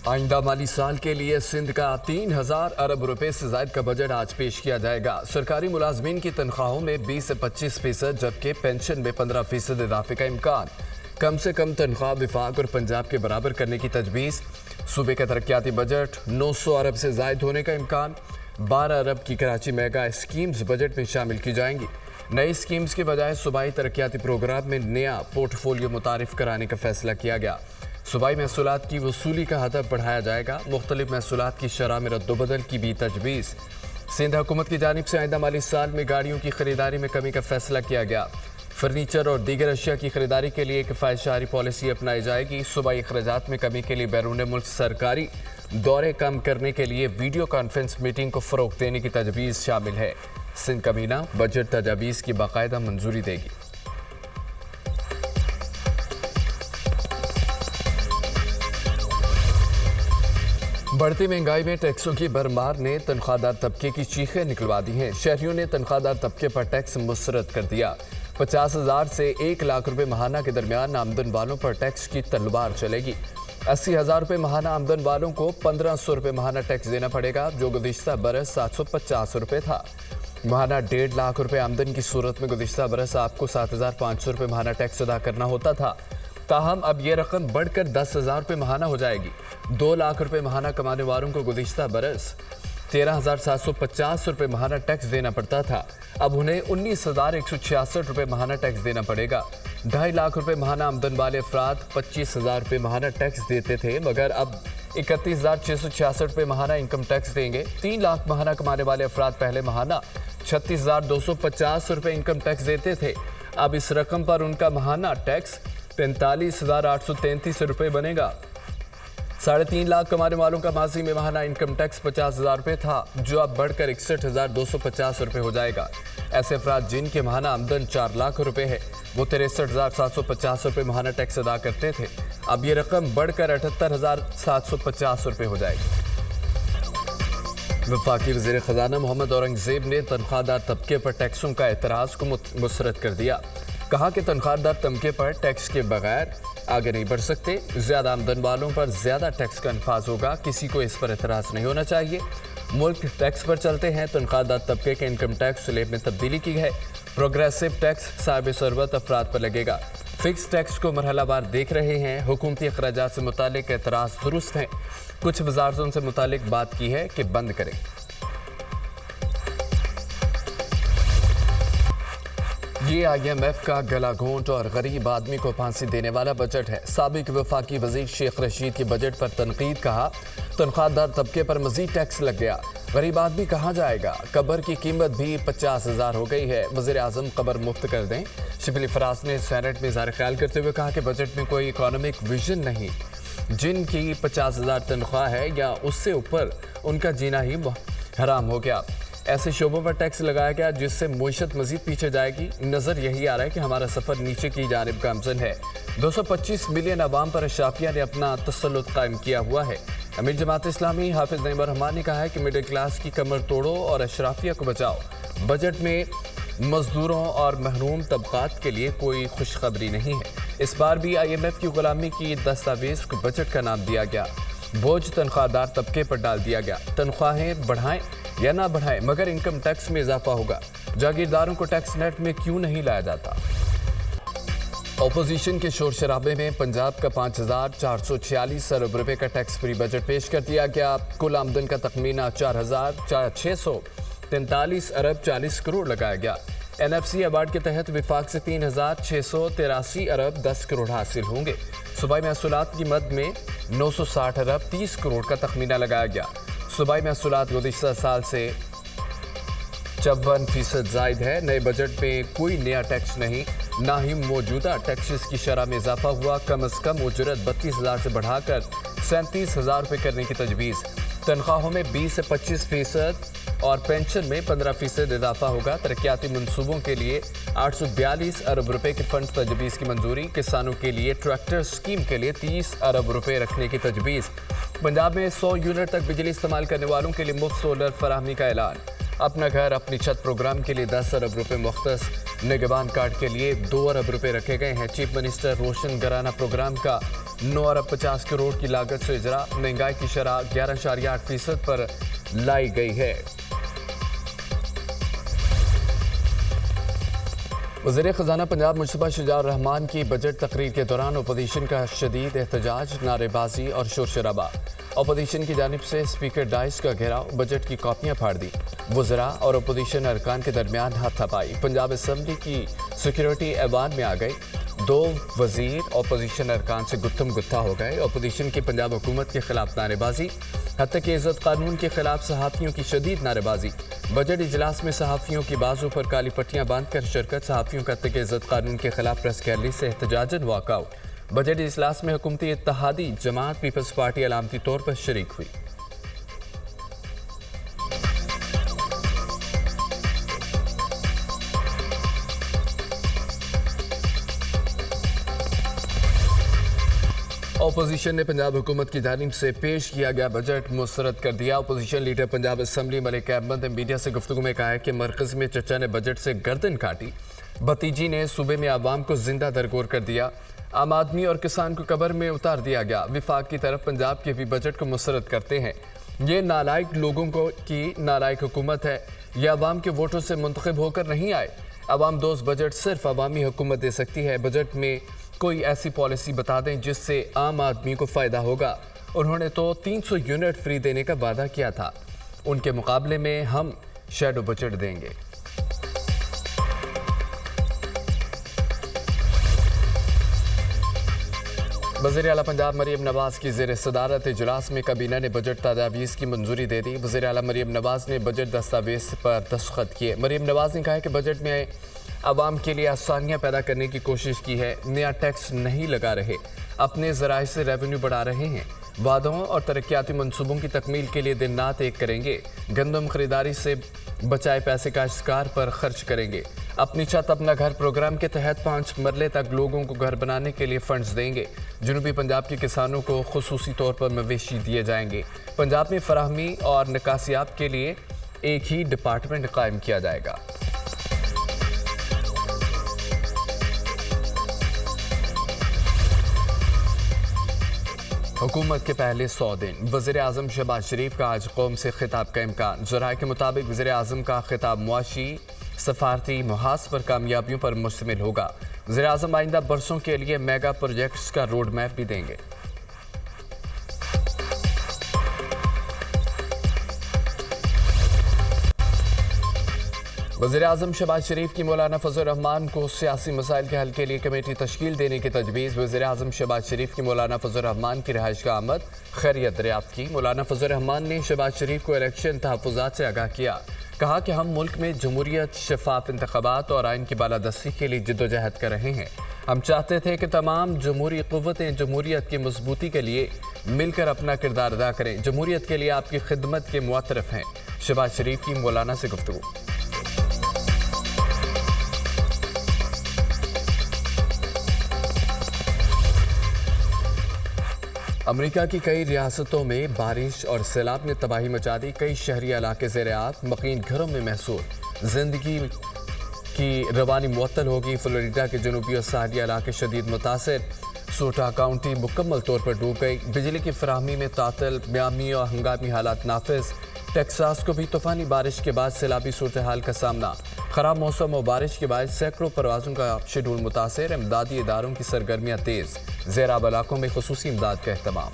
आइंदा माली साल के लिए सिंध का 3,000 अरब रुपए से ज्यादा का बजट आज पेश किया जाएगा। सरकारी मुलाजमीन की तनख्वाहों में 20 से 25%, जबकि पेंशन में 15% इजाफे का इम्कान। कम से कम तनख्वाह विफाक और पंजाब के बराबर करने की तजवीज़। सूबे का तरक्याती बजट 900 अरब से जायद होने का इम्कान। 12 अरब की कराची मेगा स्कीम्स बजट में शामिल की जाएंगी। नई स्कीम्स के बजाय सूबाई तरक्याती प्रोग्राम में नया पोर्टफोलियो मुतारिफ कराने का फैसला किया गया। सूबाई महसूलात की वसूली का हदफ बढ़ाया जाएगा। मुख्तलिफ महसूलात की शरह में रद्दोबदल की भी तजवीज़। सिंध हुकूमत की जानिब से आइंदा माली साल में गाड़ियों की खरीदारी में कमी का फैसला किया गया। फर्नीचर और दीगर अशिया की खरीदारी के लिए किफ़ायतशारी पॉलिसी अपनाई जाएगी। सूबाई अखराजात में कमी के लिए बैरून मुल्क सरकारी दौरे कम करने के लिए वीडियो कॉन्फ्रेंस मीटिंग को फ़रोग़ देने की तजवीज़ शामिल है। सिंध कमीना बजट तजावीज़ की बाकायदा मंजूरी देगी। बढ़ती महंगाई में टैक्सों की भरमार ने तनख्वाहदार तबके की चीखें निकलवा दी हैं। शहरियों ने तनख्वाहदार तबके पर टैक्स मुस्तरद कर दिया। 50,000 से 1 लाख रुपए महाना के दरमियान आमदन वालों पर टैक्स की तलवार चलेगी। 80,000 रुपए महाना आमदन वालों को 1,500 रुपए महाना टैक्स देना पड़ेगा, जो गुज़िश्ता बरस 750 रुपए था। महाना 1.5 लाख रुपए आमदन की सूरत में गुज़िश्ता बरस आपको 7,500 रुपए महाना टैक्स अदा करना होता था। ताहम अब यह रकम बढ़कर 10,000 रुपए महाना हो जाएगी। 2 लाख रुपए महाना कमाने वालों को गुज़िश्ता बरस 13,750 रुपए महाना टैक्स देना पड़ता था। अब उन्हें 19,166 रुपए महाना टैक्स देना पड़ेगा। 2.5 लाख रुपए महाना आमदन वाले अफराद 25,000 रुपए महाना टैक्स देते थे, मगर अब 31,666 रुपए महाना इनकम टैक्स देंगे। 3 लाख महाना कमाने वाले अफराद पहले महाना 36,250 रुपए इनकम टैक्स देते थे। अब इस रकम पर उनका महाना टैक्स 45,833 रुपए बनेगा। 3.5 लाख कमाने वालों का माजी में महाना इनकम टैक्स 50,000 रुपए था, जो अब बढ़कर 61,250 रुपए हो जाएगा। ऐसे अफराद जिनके महाना आमदन 4 लाख रुपए है, वो 63,750 रुपए महाना टैक्स अदा करते थे। अब ये रकम बढ़कर 78,750 रुपए हो जाएगी। वफाकी वज़ीर ख़ज़ाना मोहम्मद औरंगज़ेब ने तनख्वाहदार तबके पर टैक्सों का एतराज़ को मुस्तरद कर दिया। कहा कि तनख्वाहदार तबके पर टैक्स के बगैर आगे नहीं बढ़ सकते। ज़्यादा आमदन वालों पर ज़्यादा टैक्स का अनफाज होगा, किसी को इस पर एतराज़ नहीं होना चाहिए। मुल्क टैक्स पर चलते हैं। तनख्वाहदार तबके के इनकम टैक्स स्लैब में तब्दीली की है। प्रोग्रेसिव टैक्स साहिब सरबत अफराद पर लगेगा। फिक्स टैक्स को मरहलावार देख रहे हैं। हुकूमती अखराजात से मुतालिक एतराज़ दुरुस्त हैं। कुछ वजारतों से मुतालिक बात की है कि बंद करें। ये IMF का गला घोंट और गरीब आदमी को फांसी देने वाला बजट है। साबिक वफाकी वजीर शेख रशीद के बजट पर तनकीद। कहा, तनख्वाहदार तबके पर मजीद टैक्स लग गया, गरीब आदमी कहाँ जाएगा। कब्र की कीमत भी 50,000 हो गई है। वज़ीर आज़म कब्र मुफ्त कर दें। शिबली फराज ने सेनेट में इज़हार ख्याल करते हुए कहा कि बजट में कोई इकोनॉमिक विजन नहीं। जिनकी 50,000 तनख्वाह है या उससे ऊपर, उनका जीना ही हराम हो गया। ऐसे शोबों पर टैक्स लगाया गया जिससे मुईशत मजीद पीछे जाएगी। नज़र यही आ रहा है कि हमारा सफ़र नीचे की जानिब गामजन है। 225 मिलियन अवाम पर अशराफिया ने अपना तसल्लुत कायम किया हुआ है। अमीर जमात इस्लामी हाफिज़ नईमुर रहमान ने कहा है कि मिडिल क्लास की कमर तोड़ो और अशराफिया को बचाओ। बजट में मजदूरों और महरूम तबकात के लिए कोई खुशखबरी नहीं है। इस बार भी IMF की गुलामी की दस्तावेज को बजट का नाम दिया गया। बोझ तनख्वाहदार तबके पर डाल दिया गया। तनख्वाहें बढ़ाएं या ना बढ़ाएं, मगर इनकम टैक्स में इजाफा होगा। जागीरदारों को टैक्स नेट में क्यों नहीं लाया जाता। अपोजिशन के शोर शराबे में पंजाब का 5,446 अरब रुपए का टैक्स फ्री बजट पेश कर दिया गया। कुल आमदन का तखमीना 4,643 अरब 40 करोड़ लगाया गया। NFC अवार्ड के तहत विफाक से 3,683 अरब 10 करोड़ हासिल होंगे। सूबाई महसूलात की मद में 960 अरब 30 करोड़ का तखमीना लगाया गया। सूबाई महसूलात गुज़िश्ता साल से 54% जायद है। नए बजट में कोई नया टैक्स नहीं, ना ही मौजूदा टैक्सेस की शरह में इजाफा हुआ। कम अज़ कम उजरत 32,000 से बढ़ाकर 37,000 रुपये करने की तजवीज़। तनख्वाहों में 20 से 25% और पेंशन में 15% इजाफा होगा। तरक्याती मनसूबों के लिए 842 अरब रुपए के फंड तजवीज़ की मंजूरी। किसानों के लिए ट्रैक्टर स्कीम के लिए 30 अरब रुपए रखने की तजवीज़। पंजाब में 100 यूनिट तक बिजली इस्तेमाल करने वालों के लिए मुफ्त सोलर फराहमी का ऐलान। अपना घर अपनी छत प्रोग्राम के लिए 10 अरब रुपए मुख्तस, निगहबान कार्ड के लिए 2 अरब रुपए रखे गए हैं। चीफ मिनिस्टर रोशन घराना प्रोग्राम का 9 अरब 50 करोड़ की लागत से इजरा। महंगाई की शरह 11.8% पर लाई गई है। वज़ीर ख़ज़ाना पंजाब मुस्तफ़ा शुजाउर रहमान की बजट तकरीर के दौरान अपोजिशन का शदीद एहतजाज, नारेबाजी और शोर शराबा। अपोजिशन की जानिब से स्पीकर डाइस का घेराव, बजट की कॉपियाँ फाड़ दी। वज़रा और अपोजिशन अरकान के दरमियान हाथापाई। पंजाब असम्बली की सिक्योरिटी ऐवान में आ गई। 2 वज़ीर अपोजिशन अरकान से गुत्थम गुत्था हो गए। अपोजिशन की पंजाब हुकूमत के खिलाफ नारेबाजी, हत्ता के इज़्ज़त कानून के खिलाफ सहाफ़ियों की शदीद नारेबाजी। बजट इजलास में सहाफ़ियों की बाजू पर काली पट्टियां बांधकर शिरकत। सहाफ़ियों का हत्ता के इज़्ज़त कानून के खिलाफ प्रेस गैलरी से एहतजाजन वॉकआउट। बजट इजलास में हुकूमती इत्तेहादी जमात पीपल्स पार्टी अलामती तौर पर शरीक हुई। अपोजिशन ने पंजाब हुकूमत की जानिब से पेश किया गया बजट मुस्तरद कर दिया। Opposition leader Punjab assembly Malik Ahmad ने मीडिया से गुफ्तगू में कहा है कि मरकज़ में चचा ने बजट से गर्दन काटी, भतीजी ने सूबे में आवाम को जिंदा दरगोर कर दिया, आम आदमी और किसान को कब्र में उतार दिया गया। विफाक की तरफ पंजाब के भी बजट को मुस्तरद करते हैं। ये नालायक लोगों को की नालायक हुकूमत है। यह आवाम के वोटों से मुंतखब होकर नहीं आए। आवाम दोस्त बजट सिर्फ अवामी हुकूमत दे सकती है। बजट में कोई ऐसी पॉलिसी बता दें जिससे आम आदमी को फ़ायदा होगा। उन्होंने तो 300 यूनिट फ्री देने का वादा किया था। उनके मुकाबले में हम शैडो बजट देंगे। वज़ीर आला पंजाब मरीम नवाज की ज़ेर सदारत इजलास में काबीना ने बजट तजावीज़ की मंजूरी दे दी। वज़ीर आला मरीम नवाज ने बजट दस्तावेज़ पर दस्तखत किए। मरीम नवाज ने कहा कि बजट में आवाम के लिए आसानियाँ पैदा करने की कोशिश की है। नया टैक्स नहीं लगा रहे, अपने ज़राए से रेवेन्यू बढ़ा रहे हैं। वादों और तरक्याती मनसूबों की तकमील के लिए दिन रात एक करेंगे। गंदम खरीदारी से बचाए पैसे काश्तकार पर खर्च करेंगे। अपनी छत अपना घर प्रोग्राम के तहत 5 मरले तक लोगों को घर बनाने के लिए फंड्स देंगे। जनूबी पंजाब के किसानों को खुसूसी तौर पर मवेशी दिए जाएंगे। पंजाब में फराहमी और निकासियात के लिए एक ही डिपार्टमेंट कायम किया जाएगा। हुकूमत के पहले 100 दिन। वज़ीर आज़म शहबाज शरीफ का आज कौम से खिताब का इम्कान। ज़राए के मुताबिक वज़ीर आज़म का खिताब मुआशी सफारती मुहास पर कामयाबियों पर मुश्तमिल होगा। वज़ीर आज़म आइंदा बरसों के लिए मेगा प्रोजेक्ट्स का रोड मैप भी देंगे। वज़ीर आज़म शहबाज शरीफ की मौलाना फजल रहमान को सियासी मसाइल के हल के लिए कमेटी तश्कील देने की तजवीज़। वज़ीर आज़म शहबाज शरीफ की मौलाना फजल रहमान की रिहाइश का आमद, खैरियत दरियाफ्त की। मौलाना फजल रहमान ने शहबाज शरीफ को इलेक्शन तहफ़्फ़ुज़ात से आगाह किया। कहा कि हम मुल्क में जमहूरियत, शफाफ इंतख़ाबात और आइन की बालादस्ती के लिए जिद्दोजहद कर रहे हैं। हम चाहते थे कि तमाम जमहूरी क़ुव्वतें जमहूरियत की मजबूती के लिए मिलकर अपना किरदार अदा करें। जमहूरियत के लिए आपकी खिदमत के मुअतरफ़ हैं। शहबाज शरीफ की मौलाना से गुफ्तगू। अमेरिका की कई रियासतों में बारिश और सैलाब ने तबाही मचा दी। कई शहरी इलाके ज़ेर-ए-आब, मकीन घरों में महसूर। जिंदगी की रवानी मुअत्तल होगी। फ्लोरिडा के जनूबी और साहली इलाके शदीद मुतासर। सोटा काउंटी मुकम्मल तौर पर डूब गई। बिजली की फराहमी में तातल, मियामी और हंगामी हालात नाफिज। टेक्सास को भी तूफानी बारिश के बाद सैलाबी सूरत हाल का सामना। खराब मौसम और बारिश के बाद सैकड़ों परवाज़ों का शेड्यूल मुतासर। इमदादी इदारों की सरगर्मियाँ तेज़। ज़ेराब इलाकों में खुसूसी इमदाद का एहतमाम।